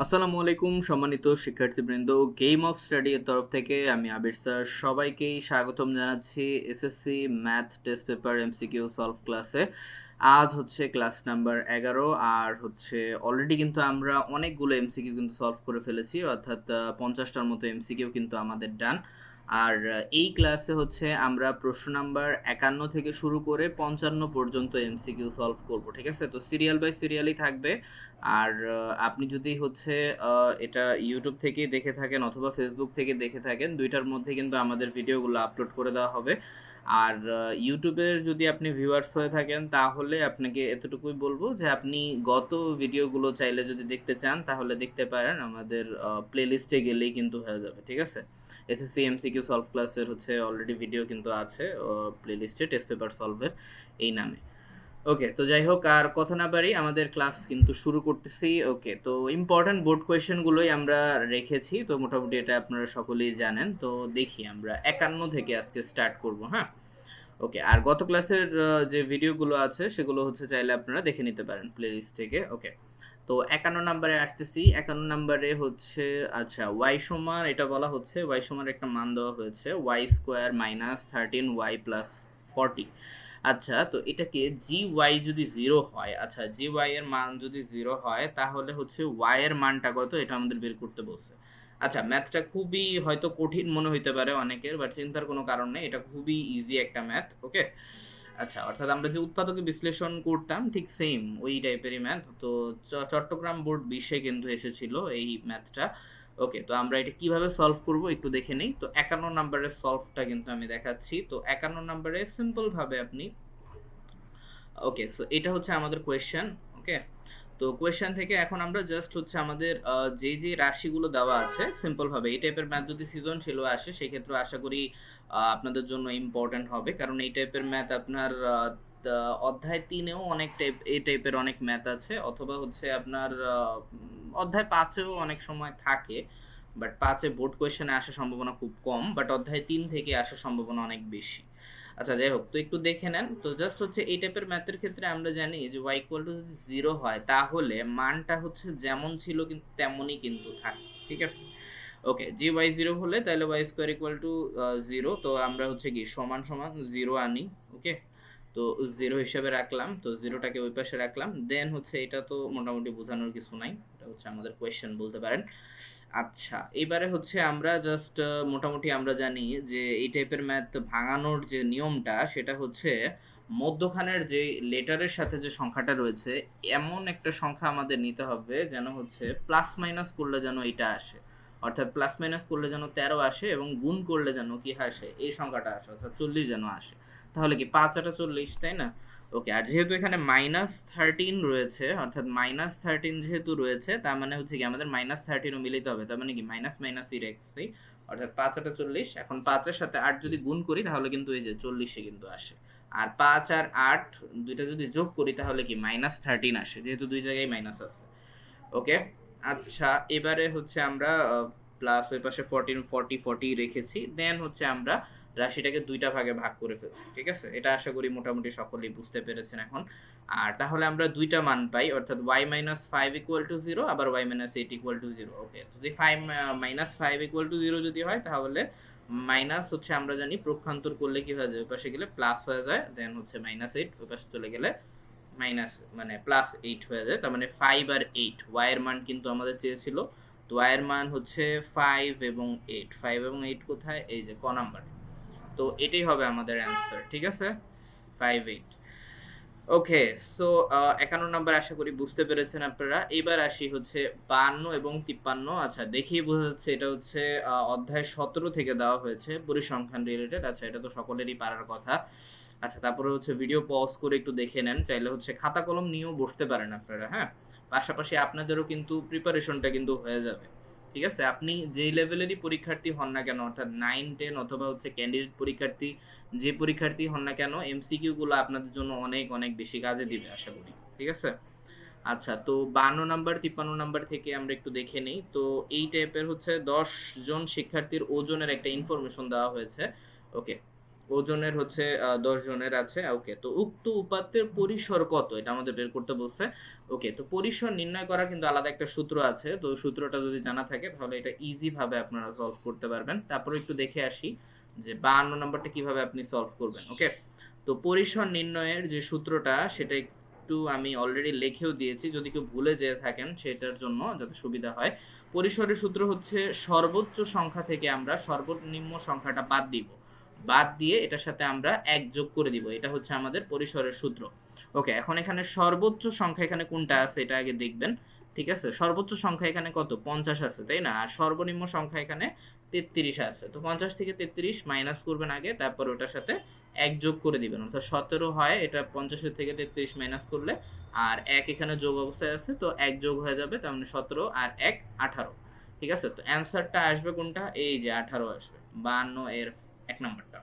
আসসালামু আলাইকুম সম্মানিত শিক্ষার্থীবৃন্দ, গেম অফ স্টাডি এর তরফ থেকে আমি আবির স্যার সবাইকেই স্বাগতম জানাচ্ছি SSC math test paper MCQ solve ক্লাসে। আজ হচ্ছে ক্লাস নাম্বার 11 আর হচ্ছে অলরেডি কিন্তু আমরা অনেকগুলো এমসিকিউ কিন্তু সলভ করে ফেলেছি, অর্থাৎ 50টার মতো এমসিকিউ কিন্তু আমাদের ডান। আর এই ক্লাসে হচ্ছে আমরা প্রশ্ন নাম্বার 51 থেকে শুরু করে 55 পর্যন্ত এমসিকিউ সলভ করব, ঠিক আছে? তো সিরিয়াল বাই সিরিয়ালই থাকবে। আর আপনি যদি হচ্ছে এটা ইউটিউব থেকে দেখে থাকেন অথবা ফেসবুক থেকে দেখে থাকেন, দুইটার মধ্যে কিন্তু আমাদের ভিডিওগুলো আপলোড করে দেওয়া হবে। আর ইউটিউবের যদি আপনি ভিউয়ার্স হয়ে থাকেন তাহলে আপনাকে এতটুকুই বলবো যে আপনি গত ভিডিওগুলো চাইলে যদি দেখতে চান তাহলে দেখতে পারেন, আমাদের প্লেলিস্টে গেলেই কিন্তু হয়ে যাবে, ঠিক আছে? এসএসসি এমসিকিউ সলভ ক্লাসের হচ্ছে অলরেডি ভিডিও কিন্তু আছে প্লেলিস্টে, টেস্ট পেপার সলভের এই নামে। ওকে, তো যাই হোক, আর কথা না বাড়ি আমাদের ক্লাস কিন্তু শুরু করতেছি। ওকে, তো ইম্পর্টেন্ট বোর্ড কোয়েশ্চেন গুলোই আমরা রেখেছি, তো মোটামুটি এটা আপনারা সকলেই জানেন। তো দেখি আমরা 51 থেকে আজকে স্টার্ট করব। হ্যাঁ, ওকে। আর গত ক্লাসের যে ভিডিওগুলো আছে সেগুলো হচ্ছে চাইলে আপনারা দেখে নিতে পারেন প্লেলিস্ট থেকে। ওকে, তো 51 নাম্বারে আসতেছি। 51 নাম্বারে হচ্ছে, আচ্ছা, ওয়াই সমান, এটা বলা হচ্ছে ওয়াই সমান একটা মান দেওয়া হয়েছে, Y square minus 13 Y plus 40। আচ্ছা, তো এটাকে জি ওয়াই যদি জিরো হয়, আচ্ছা জি ওয়াই এর মান যদি জিরো হয় তাহলে হচ্ছে ওয়াই এর মানটা কত এটা আমাদের বের করতে বলছে। আচ্ছা, ম্যাথটা খুবই হয়তো কঠিন মনে হইতে পারে অনেকের, বাট চিন্তার কোনো কারণ নেই, এটা খুবই ইজি একটা ম্যাথ। ওকে, আচ্ছা, অর্থাৎ আমরা যে উৎপাদকে বিশ্লেষণ করতাম ঠিক সেম ওই টাইপেরই ম্যাথ। তো চট্টগ্রাম বোর্ড 20-এ কিন্তু এসেছিল এই ম্যাথটা। ওকে, তো আমরা এটা কিভাবে সলভ করব একটু দেখে নেই। তো 51 নাম্বারের সলভটা কিন্তু আমি দেখাচ্ছি। তো 51 নাম্বারে সিম্পল ভাবে আপনি, ওকে, সো এটা হচ্ছে আমাদের কোয়েশ্চেন। ওকে, তো কোয়েশ্চেন থেকে এখন আমরা জাস্ট হচ্ছে আমাদের যে যে রাশিগুলো দেওয়া আছে সিম্পল ভাবে, এই টাইপের ম্যাথ যদি সৃজনশীল আসে সেক্ষেত্রে আশা করি আপনাদের জন্য ইম্পর্টেন্ট হবে, কারণ এই টাইপের ম্যাথ আপনার অধ্যায় 3-এও অনেক টাইপ এই টাইপের অনেক ম্যাথ আছে, অথবা হচ্ছে আপনার অধ্যায় 5-এও অনেক সময় থাকে, বাট 5-এ বোর্ড কোয়েশ্চেনে আসার সম্ভাবনা খুব কম, বাট অধ্যায় 3 থেকে আসার সম্ভাবনা অনেক বেশি। আচ্ছা, যাই হোক, তো একটু দেখে নেন। তো জাস্ট হচ্ছে এই টাইপের ম্যাথের ক্ষেত্রে আমরা জানি যে y ইকুয়াল টু যদি জিরো হয় তাহলে মানটা হচ্ছে যেমন ছিল কিন্তু তেমনই কিন্তু থাকে, ঠিক আছে? ওকে, যে y জিরো হলে তাহলে y square equal to zero, তো আমরা হচ্ছে কি সমান সমান জিরো আনি। ওকে, তো জিরো হিসাবে রাখলাম, তো জিরোটাকে ওই পাশে রাখলাম, দেন হচ্ছে এটা তো মোটামুটি বোঝানোর কিছু নাই, এটা হচ্ছে আমাদের কোয়েশ্চেন বলতে পারেন। আচ্ছা, এবারে হচ্ছে আমরা জাস্ট মোটামুটি আমরা জানি যে এই টাইপের ম্যাথ ভাঙানোর যে নিয়মটা সেটা হচ্ছে মধ্যখানের যে লেটারের সাথে যে সংখ্যাটা রয়েছে এমন একটা সংখ্যা আমাদের নিতে হবে যেন হচ্ছে প্লাস মাইনাস করলে যেন এটা আসে, অর্থাৎ প্লাস মাইনাস করলে যেন 13 আসে এবং গুণ করলে যেন কি আসে, এই সংখ্যাটা আসে, অর্থাৎ 40 যেন আসে। তাহলে কি 5 8 40, তাই না? ওকে, আর যেহেতু এখানে -13 রয়েছে, অর্থাৎ -13 যেহেতু রয়েছে তার মানে হচ্ছে কি আমাদের -13ও মিলাইতে হবে, তার মানে কি মাইনাস মাইনাসই রেখেছি, অর্থাৎ 5 8 40। এখন 5-এর সাথে 8 যদি গুণ করি তাহলে কিন্তু এই যে 40-এ কিন্তু আসে। আর 5 আর 8 দুইটা যদি যোগ করি তাহলে কি -13 আসে, যেহেতু দুই জায়গায় মাইনাস আছে। ওকে, আচ্ছা, এবারে হচ্ছে আমরা প্লাস ওই পাশে 14 40 40 রেখেছি, দেন হচ্ছে আমরা রাশিটাকে দুইটা ভাগে ভাগ করে ফেলছি, ঠিক আছে? এটা আশা করি মোটামুটি সকলেই বুঝতে পেরেছেন এখন। আর তাহলে আমরা দুইটা মান পাই, অর্থাৎ y মাইনাস 5 ইকুয়াল টু 0, আবার y মাইনাস 8 ইকুয়াল টু 0। ওকে, যদি 5 মাইনাস 5 ইকুয়াল টু 0 যদি হয় তাহলে মাইনাস হচ্ছে আমরা জানি প্রক্ষান্তর করলে কি হয়ে যায়, ওই পাশে গেলে প্লাস হয়ে যায়, দেন হচ্ছে -8 ওই পাশে চলে গেলে মাইনাস মানে +8 হয়ে যায়, তার মানে 5 আর 8 y এর মান কিন্তু আমাদের চেয়েছিল। তো y এর মান হচ্ছে 5 এবং 8, 5 এবং 8 কোথায়, এই যে ক নাম্বার। তো এটাই হবে আমাদের অ্যান্সার, ঠিক আছে? 5 8। ওকে, সো 51 নাম্বার আশা করি বুঝতে পেরেছেন আপনারা। এবার আসি হচ্ছে 52 এবং 53। আচ্ছা, দেখেই বোঝা যাচ্ছে এটা হচ্ছে অধ্যায় 17 থেকে দেওয়া হয়েছে, পরিসংখ্যান রিলেটেড। আচ্ছা, এটা তো সকলেরই পারার কথা। আচ্ছা, তারপরে হচ্ছে ভিডিও পজ করে একটু দেখে নেন, চাইলে হচ্ছে খাতা কলম নিয়েও বসতে পারেন আপনারা। হ্যাঁ, পাশাপাশি আপনাদেরও কিন্তু প্রিপারেশনটা কিন্তু হয়ে যাবে, ঠিক আছে? আপনি যেই লেভেলেরই পরীক্ষার্থী হন না কেন, অর্থাৎ 9 10 অথবা হচ্ছে ক্যান্ডিডেট পরীক্ষার্থী, যে পরীক্ষার্থী হন না কেন, এমসিকিউ গুলো আপনাদের জন্য অনেক অনেক বেশি কাজে দিবে আশা করি, ঠিক আছে? আচ্ছা, তো 52 নাম্বার 53 নাম্বার থেকে আমরা একটু দেখে নেই। তো এই টাইপের হচ্ছে 10 জন শিক্ষার্থীর ওজনের একটা ইনফরমেশন দেওয়া হয়েছে। ওকে, ওজনের হচ্ছে 10 জনের আছে। ওকে, তো উক্ত উপাত্তের পরিসর কত এটা আমাদের বের করতে বলছে। ওকে, তো পরিসর নির্ণয় করার কিন্তু আলাদা একটা সূত্র আছে, তো সূত্রটা যদি জানা থাকে তাহলে এটা ইজি ভাবে আপনারা সলভ করতে পারবেন। তারপরে একটু দেখে আসি যে 52 নম্বরটা কিভাবে আপনি সলভ করবেন। ওকে, তো পরিসর নির্ণয়ের যে সূত্রটা সেটা একটু আমি অলরেডি লিখেও দিয়েছি, যদি কেউ ভুলে যেয়ে থাকেন সেটার জন্য যাতে সুবিধা হয়। পরিসরের সূত্র হচ্ছে সর্বোচ্চ সংখ্যা থেকে আমরা সর্বনিম্ন সংখ্যাটা বাদ দিব, বাদ দিয়ে এটার সাথে আমরা এক যোগ করে দিব, এটা হচ্ছে আমাদের পরিসরের সূত্র। ওকে, এখন এখানে সর্বোচ্চ সংখ্যা এখানে কোনটা আছে এটা আগে দেখবেন। ঠিক আছে, সর্বোচ্চ সংখ্যা এখানে কত 50 আছে তাই না, আর সর্বনিম্ন সংখ্যা এখানে 33 আছে। তো 50 থেকে 33 মাইনাস করবেন আগে, তারপর ওটার সাথে এক যোগ করে দিবেন, অর্থাৎ 17 হয় এটা 50 থেকে 33 মাইনাস করলে, আর এক এখানে যোগ অবস্থায় আছে তো এক যোগ হয়ে যাবে, তার মানে 17 আর এক 18। ঠিক আছে, তো অ্যান্সারটা আসবে কোনটা, এই যে 18 আসবে, 52 এর 1 নাম্বারটা।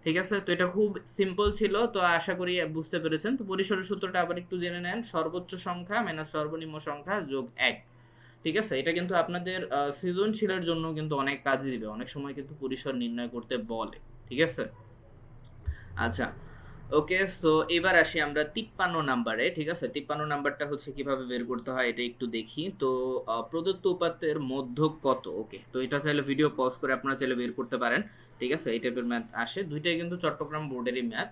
ঠিক আছে, তো এটা খুব সিম্পল ছিল, তো আশা করি বুঝতে পেরেছেন। তো পরিসরের সূত্রটা আবার একটু জেনে নেন, সর্বোচ্চ সংখ্যা মাইনাস সর্বনিম্ন সংখ্যা যোগ 1। ঠিক আছে, এটা কিন্তু আপনাদের সৃজনশীলের জন্য কিন্তু অনেক কাজে দিবে, অনেক সময় কিন্তু পরিসর নির্ণয় করতে বলে। ঠিক আছে, আচ্ছা। ওকে, সো এবার আসি আমরা 53 নাম্বারে। ঠিক আছে, 53 নাম্বারটা হচ্ছে কিভাবে বের করতে হয় এটা একটু দেখি। তো প্রদত্ত উপাত্তের মধ্যক কত। ওকে, তো এটা চাইলে ভিডিও পজ করে আপনারা চাইলে বের করতে পারেন। ঠিক আছে, এই টাইপের ম্যাথ আসে, দুইটাই কিন্তু চট্টগ্রাম বোর্ডেরই ম্যাথ।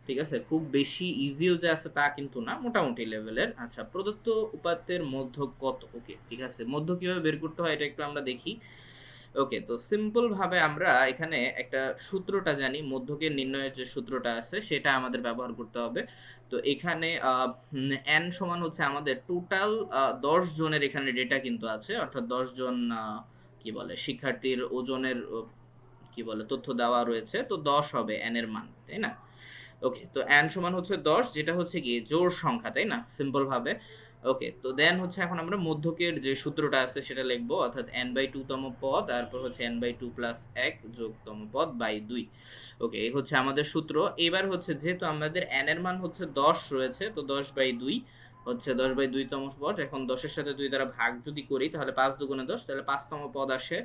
ঠিক আছে, খুব বেশি ইজিও যে আছে তা কিন্তু না, মোটামুটি লেভেলের। আচ্ছা, প্রদত্ত উপাত্তের মধ্যক কত। ওকে, ঠিক আছে, মধ্য কিভাবে বের করতে হয় এটা একটু আমরা দেখি। ওকে, তো সিম্পল ভাবে আমরা এখানে একটা সূত্রটা জানি, মধ্যকের নির্ণয়ের যে সূত্রটা আছে সেটা আমাদের ব্যবহার করতে হবে। তো এখানে n সমান হচ্ছে আমাদের টোটাল 10 জনের এখানে ডেটা কিন্তু আছে, অর্থাৎ 10 জন কি বলে শিক্ষার্থীর ওজনের কি বলে তথ্য দেওয়া রয়েছে, তো 10 হবে n এর মান, তাই না। ওকে, তো n সমান হচ্ছে 10, যেটা হচ্ছে কি জোড় সংখ্যা, তাই না, সিম্পল ভাবে। ওকে, তো দেন হচ্ছে এখন আমরা মধ্যকের যে সূত্রটা আছে সেটা লিখবো, অর্থাৎ n/2 তম পদ, তারপর হচ্ছে n/2 প্লাস 1 যোগ তম পদ বাই 2। ওকে, এই হচ্ছে আমাদের সূত্র। এবার হচ্ছে যেহেতু আমাদের n এর মান হচ্ছে 10 রয়েছে, তো 10/2 হচ্ছে 10/2 তম পদ। এখন 10 এর সাথে 2 দ্বারা ভাগ যদি করি তাহলে 5 দুগুণে 10, তাহলে 5 তম পদ আসে।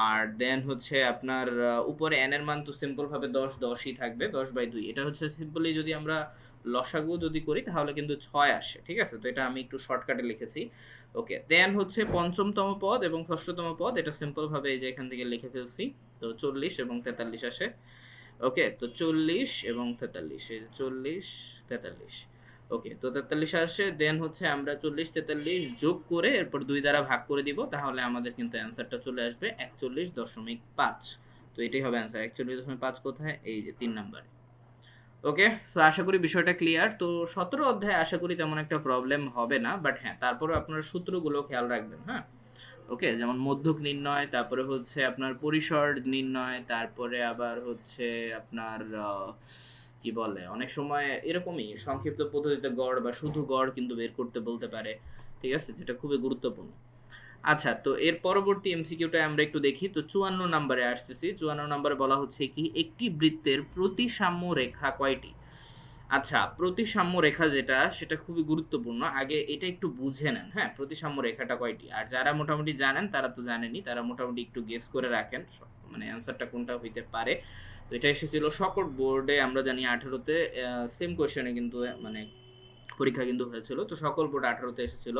আর দেন হচ্ছে আপনার উপরে n এর মান তো সিম্পল ভাবে 10 10ই থাকবে, 10/2। এটা হচ্ছে সিম্পলি যদি আমরা লসাগু যদি করি তাহলে কিন্তু 6 আসে। ঠিক আছে, তো এটা আমি একটু শর্টকাটে লিখেছি। ওকে, দেন হচ্ছে পঞ্চমতম পদ এবং ষষ্ঠতম পদ, এটা সিম্পল ভাবে এই যে এখান থেকে লিখে ফেলছি। তো 40 এবং 43 আসে। ওকে, তো 40 এবং 43, এই যে 40 43। ওকে, তো 43 আসে, দেন হচ্ছে আমরা 40 43 যোগ করে এরপর 2 দ্বারা ভাগ করে দিব, তাহলে আমাদের কিন্তু অ্যান্সারটা চলে আসবে 41.5। তো এটাই হবে অ্যান্সার। 41.5 কোথায়, এই যে 3 নাম্বারে। ওকে, সো আশা করি বিষয়টা ক্লিয়ার। তো 17 অধ্যায়ে আশা করি তেমন একটা প্রবলেম হবে না, বাট হ্যাঁ তারপরে আপনার সূত্রগুলো খেয়াল রাখবেন। হ্যাঁ, ওকে, যেমন মধ্যক নির্ণয়, তারপরে হচ্ছে আপনার পরিসর নির্ণয়, তারপরে আবার হচ্ছে আপনার কি বলে অনেক সময় এরকমই সংক্ষিপ্ত পদ্ধতিতে গড় বা শুধু গড় কিন্তু বের করতে বলতে পারে। ঠিক আছে, যেটা খুবই গুরুত্বপূর্ণ। আচ্ছা, তো এর পরবর্তী এমসিকিউটা আমরা একটু দেখি। তো 54 নম্বরে আসতেছি। 54 নম্বরে বলা হচ্ছে কি একটি বৃত্তের প্রতিসাম্য রেখা কয়টি। আচ্ছা, প্রতিসাম্য রেখা যেটা সেটা খুবই গুরুত্বপূর্ণ, আগে এটা একটু বুঝে নেন। হ্যাঁ, প্রতিসাম্য রেখাটা কয়টি, আর যারা মোটামুটি জানেন তারা তো জানেনই, তারা মোটামুটি একটু গেস করে রাখেন মানে অ্যান্সারটা কোনটা হইতে পারে। তো এটা এসেছিল সকল বোর্ডে, আমরা জানি 18তে সেম কোয়েশ্চেনে কিন্তু মানে পরীক্ষা কিন্তু হয়েছিল, তো সকল বোর্ড 18তে এসেছিল।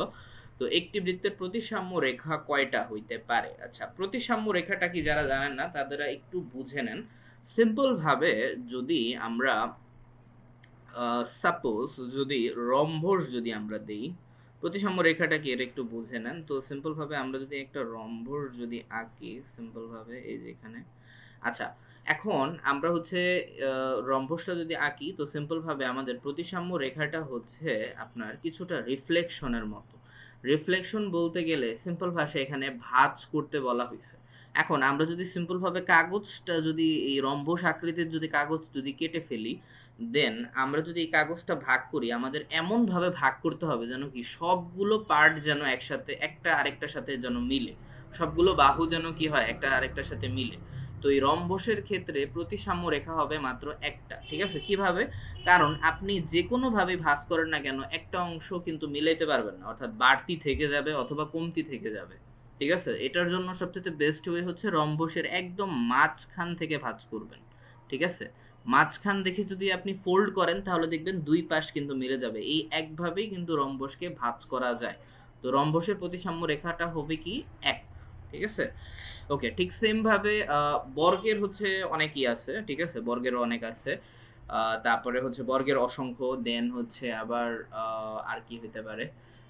তো একটি বৃত্তের প্রতিসাম্য রেখা কয়টা হইতে পারে। আচ্ছা, প্রতিসাম্য রেখাটা কি যারা জানেন না তাদের একটু বুঝে নেন। সিম্পল ভাবে যদি আমরা সাপোজ যদি রম্বস যদি আমরা দেই, প্রতিসাম্য রেখাটা কি এটা একটু বুঝে নেন। তো সিম্পল ভাবে আমরা যদি একটা রম্বস যদি আঁকি সিম্পল ভাবে এই যে এখানে। আচ্ছা, এখন আমরা হচ্ছে রম্বসটা যদি আঁকি, তো সিম্পল ভাবে আমাদের প্রতিসাম্য রেখাটা হচ্ছে আপনার কিছুটা রিফ্লেকশনের মতো। রিফ্লেকশন বলতে গেলে সিম্পল ভাষায় এখানে ভাঁজ করতে বলা হয়েছে। এখন আমরা যদি সিম্পল ভাবে কাগজটা যদি এই রম্বস আকৃতির যদি কাগজ যদি কেটে ফেলি, দেন আমরা যদি এই কাগজটা ভাগ করি, আমাদের এমন ভাবে ভাগ করতে হবে যেন কি সবগুলো পার্ট যেন একসাথে একটা আরেকটার সাথে যেন মিলে, সবগুলো বাহু যেন কি হয় একটা আরেকটার সাথে মিলে। তো এই রম্বসের ক্ষেত্রে প্রতিসাম্য রেখা হবে মাত্র একটা। ঠিক আছে, কিভাবে, কারণ আপনি যে কোনো ভাবে ভাঁজ করেন না কেন একটা অংশ কিন্তু মিলাইতে পারবেন না, অর্থাৎ বাড়তি থেকে যাবে অথবা কমতি থেকে যাবে। ঠিক আছে, এটার জন্য সবচেয়ে বেস্ট ওয়ে হচ্ছে রম্বসের একদম মাঝখান থেকে ভাঁজ করবেন। ঠিক আছে, মাঝখান দেখে যদি আপনি ফোল্ড করেন তাহলে দেখবেন দুই পাশ কিন্তু মিলে যাবে। এই একভাবেই কিন্তু রম্বসকে ভাঁজ করা যায়। তো রম্বসের প্রতিসাম্য রেখাটা হবে কি এক। ঠিক আছে, ওকে। ঠিক সেম ভাবে বর্গের হচ্ছে অনেকই আছে, ঠিক আছে, বর্গেরও অনেক আছে। তারপরে হচ্ছে বর্গের অসংখ্য, দেন হচ্ছে আবার আর কি হতে পারে,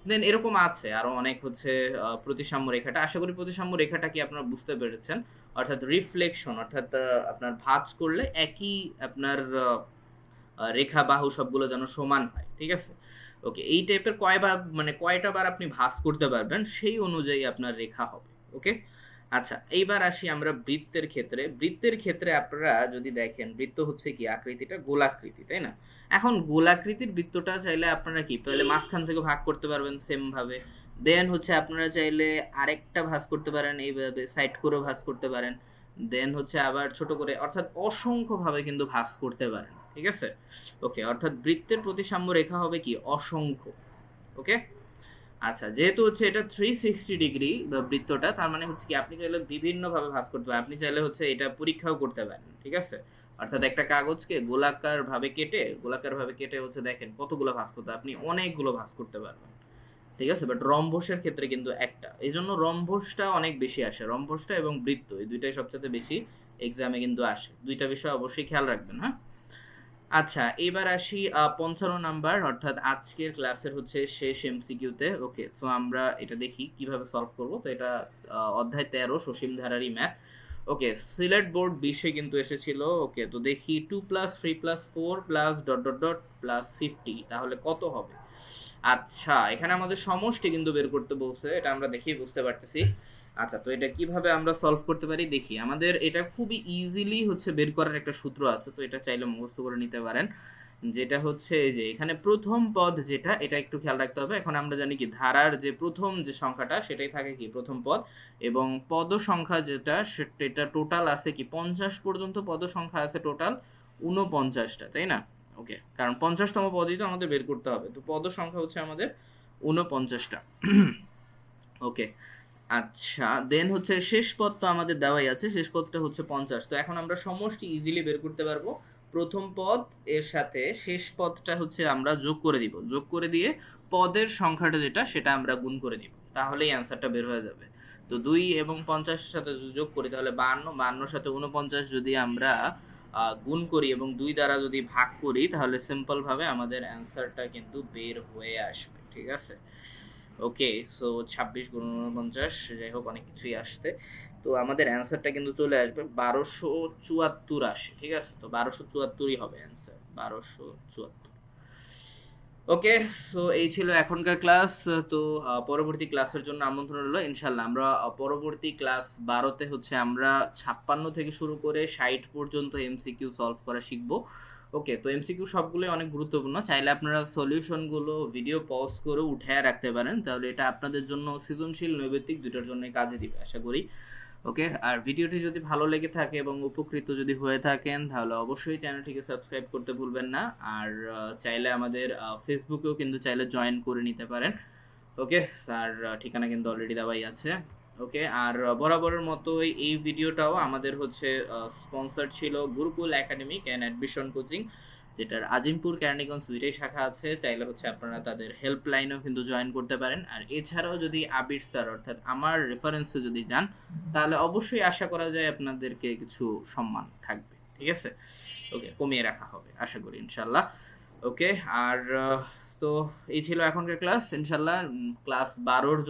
দেন এরকম আছে আরো অনেক হচ্ছে প্রতিসাম্য রেখাটা। আশা করি প্রতিসাম্য রেখাটা কি আপনারা বুঝতে পেরেছেন। অর্থাৎ রিফ্লেকশন, অর্থাৎ আপনার ভাঁজ করলে একই আপনার রেখা বাহু সবগুলো যেন সমান হয়, ঠিক আছে। ওকে, এই টাইপের কয়বার মানে কয়টা বার আপনি ভাঁজ করতে পারবেন সেই অনুযায়ী আপনার রেখা হবে। ওকে, আচ্ছা এইবার আসি আমরা বৃত্তের ক্ষেত্রে। বৃত্তের ক্ষেত্রে আপনারা যদি দেখেন, বৃত্ত হচ্ছে কি আকৃতিটা গোলাকৃতি, তাই না? এখন গোলাকৃতির বৃত্তটা চাইলে আপনারা কি তাহলে মাঝখান থেকে ভাগ করতে পারবেন সেম ভাবে। দেন হচ্ছে আপনারা চাইলে আরেকটা ভাঁজ করতে পারেন, এইভাবে সাইড করেও ভাঁজ করতে পারেন। দেন হচ্ছে আবার ছোট করে, অর্থাৎ অসংখ্য ভাবে কিন্তু ভাঁজ করতে পারেন, ঠিক আছে। ওকে, অর্থাৎ বৃত্তের প্রতিসাম্য রেখা হবে কি অসংখ্য। ওকে, আচ্ছা যেহেতু হচ্ছে এটা 360 ডিগ্রি বৃত্তটা, তার মানে হচ্ছে কি আপনি চাইলে বিভিন্ন ভাবে ভাঁজ করতে পারেন। আপনি চাইলে হচ্ছে এটা পরীক্ষাও করতে পারেন, ঠিক আছে। অর্থাৎ একটা কাগজকে গোলাকার ভাবে কেটে হচ্ছে দেখেন কতগুলো ভাঁজ করতে, আপনি অনেকগুলো ভাঁজ করতে পারবেন, ঠিক আছে। বাট রম্বসের ক্ষেত্রে কিন্তু একটা, এই জন্য রম্বসটা অনেক বেশি আসে। রম্বসটা এবং বৃত্ত এই দুইটাই সবচেয়ে বেশি এক্সামে কিন্তু আসে। দুইটা বিষয় অবশ্যই খেয়াল রাখবেন, হ্যাঁ। আচ্ছা এবার আসি 55 নাম্বার, অর্থাৎ আজকের ক্লাসের হচ্ছে শেষ এমসিকিউতে। ওকে, তো আমরা এটা দেখি কিভাবে সলভ করব। তো এটা অধ্যায় 13 সসীম ধারারই ম্যাথ। ওকে, সিলেট বোর্ড 20-এ কিন্তু এসেছিল। ওকে, তো দেখি 2 + 3 + 4 + ... +50 তাহলে কত হবে। আচ্ছা এখানে আমাদের সমষ্টি কিন্তু বের করতে বলছে, এটা আমরা দেখেই বুঝতে পারতেছি। আচ্ছা তো এটা কিভাবে আমরা সলভ করতে পারি দেখি। আমাদের এটা খুবই ইজিলি হচ্ছে বের করার একটা সূত্র আছে, তো এটা চাইলে মুখস্থ করে নিতে পারেন। যেটা হচ্ছে এই যে এখানে প্রথম পদ যেটা, এটা একটু খেয়াল রাখতে হবে। এখন আমরা জানি কি ধারার যে প্রথম যে সংখ্যাটা সেটাই থাকে কি প্রথম পদ, এবং পদ সংখ্যা যেটা সেটা টোটাল আছে কি 50 পর্যন্ত পদ সংখ্যা আছে টোটাল 49টা, তাই না? ওকে, কারণ 50তম পদই তো আমাদের বের করতে হবে, তো পদ সংখ্যা হচ্ছে আমাদের 49টা। ওকে, আচ্ছা দেন হচ্ছে শেষ পদ তো আমাদের দেওয়াই আছে, শেষ পদটা হচ্ছে 50। তো এখন আমরা সমষ্টি ইজিলি বের করতে পারবো। প্রথম পদ এর সাথে শেষ পদটা হচ্ছে আমরা যোগ করে দিব, যোগ করে দিয়ে পদের সংখ্যাটা যেটা সেটা আমরা গুণ করে দিব, তাহলেই অ্যান্সারটা বের হয়ে যাবে। তো 2 এবং 50 এর সাথে যোগ করি তাহলে 52, 52 সাথে 49 যদি আমরা গুণ করি এবং 2 দ্বারা যদি ভাগ করি তাহলে সিম্পল ভাবে আমাদের অ্যান্সারটা কিন্তু বের হয়ে আসবে, ঠিক আছে। ওকে, সো 26 গুণ 49, যাই হোক অনেক কিছুই আসছে। তো আমাদের অ্যান্সারটা কিন্তু চলে আসবে 1274 আসে, ঠিক আছে। তো 1274ই হবে অ্যান্সার, 1274। ওকে, সো এই ছিল এখনকার ক্লাস। তো পরবর্তী ক্লাসের জন্য আমন্ত্রণ রইলো ইনশাল্লাহ। আমরা পরবর্তী ক্লাস 12তে হচ্ছে আমরা 56 থেকে শুরু করে 60 পর্যন্ত এমসিকিউ সলভ করা শিখবো। ওকে, তো এমসিকিউ সবগুলোই অনেক গুরুত্বপূর্ণ, চাইলে আপনারা সলিউশন গুলো ভিডিও পজ করে উঠায় রাখতে পারেন, তাহলে এটা আপনাদের জন্য সৃজনশীল নৈবেত্তিক দুটোর জন্য কাজে দিবে আশা করি। ওকে, আর ভিডিওটি যদি ভালো লেগে থাকে এবং উপকৃত যদি হয়ে থাকেন তাহলে অবশ্যই চ্যানেলটিকে সাবস্ক্রাইব করতে ভুলবেন না। আর চাইলে আমাদের ফেসবুকেও কিন্তু চাইলে জয়েন করে নিতে পারেন। ওকে, স্যার ঠিকানা কিন্তু অলরেডি দেওয়াই আছে। ওকে, আর বরাবরের মতোই এই ভিডিওটাও আমাদের হচ্ছে স্পন্সর ছিল Gurukul academic and admission coaching, যেটার আজিমপুর কেরানীগঞ্জ দুইটাই শাখা আছে। চাইলে হচ্ছে আপনারা তাদের হেল্পলাইনেও কিন্তু জয়েন করতে পারেন। আর এছাড়াও যদি আবির স্যার অর্থাৎ আমার রেফারেন্সে যদি যান তাহলে অবশ্যই আশা করা যায় আপনাদেরকে কিছু সম্মান থাকবে, ঠিক আছে। ওকে, কমিয়ে রাখা হবে আশা করি ইনশাল্লাহ। ওকে, আর তো এই ছিল এখনকার ক্লাস ইনশাল্লাহ। ক্লাস 12-র